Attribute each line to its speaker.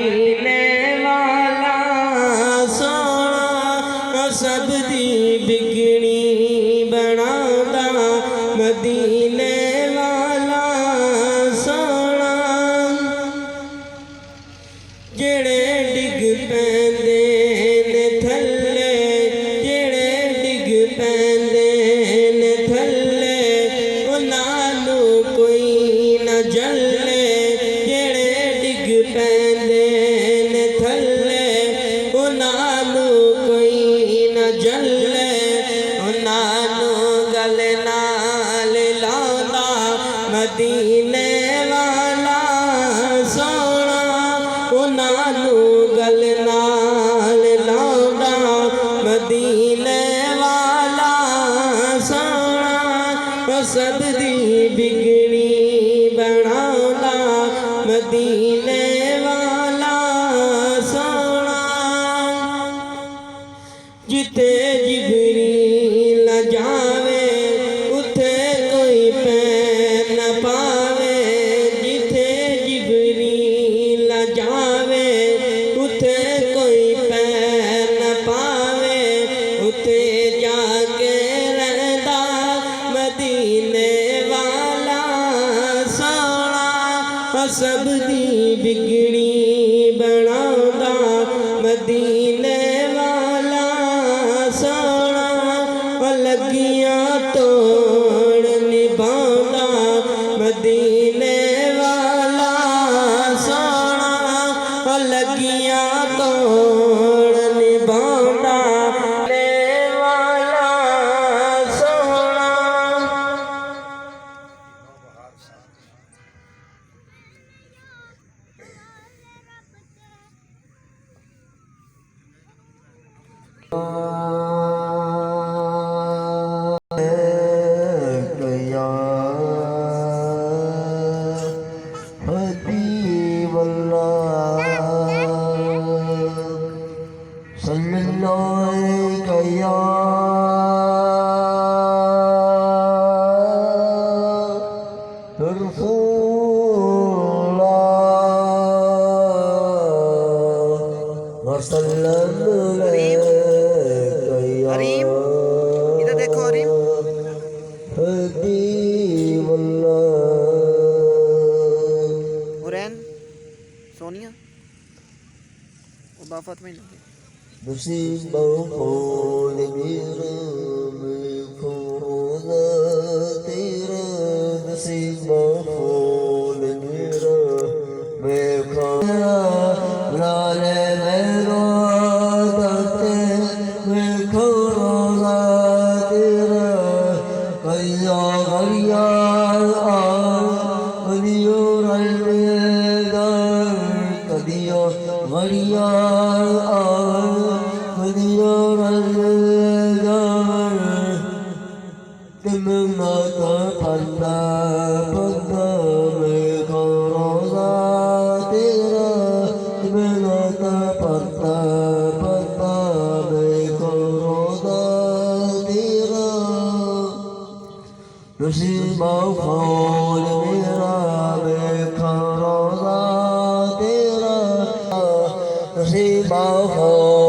Speaker 1: मदीने वाला सोना सब दी बिगड़ी बनांदा मदीने वाला सोना जेड़े डिग पैंदे ने थल्ले जेड़े डिग पैंदे ने थल्ले उन्हां नूं कोई ना जल्ले जेड़े डिग पैंदे ने थल्ले उन्हां नूं कोई ना जल्ले उन्हां नूं गल नाल लांदा मदीने वाला सोना उन्हां नूं गल नाल लांदा मदीने वाला सोना सब दी बिगड़ी बनांदा मदीने वाला सोना जिथे जिबरील जावे उथे कोई पैर न पावे जिथे जिबरील जावे उथे कोई पैर न पावे उथे जाके रहंदा मदीने वाला सोना सब दी बिगड़ी बनांदा मदीने वाला सोना लगियां तोड़ निभांदा मदीने वाला सोना लगियां तोड़ निभांदा मदीने वाला सोना
Speaker 2: गया हबीब अल्लाह सल्लल्लाहु अलैहि या रसूलल्लाह वसल्लम
Speaker 3: हरीम इधर देखो हरीम हुरैन सोनिया उबाफत में नहीं
Speaker 2: نصيب قول मेरा मैं खोना तेरा नसीब قول मेरा मैं खोना लाले मेरा दाते मैं खोना तेरा कहिया कहिया कदियो रलगा कदियो कदिया कदियो रलगा तुम माता पन्ना पन्ना मैं खोना तेरा तुम माता पन्ना पन्ना मैं खोना तेरा नसीब खोल मेरा मैं खोना तेरा नसीब खोल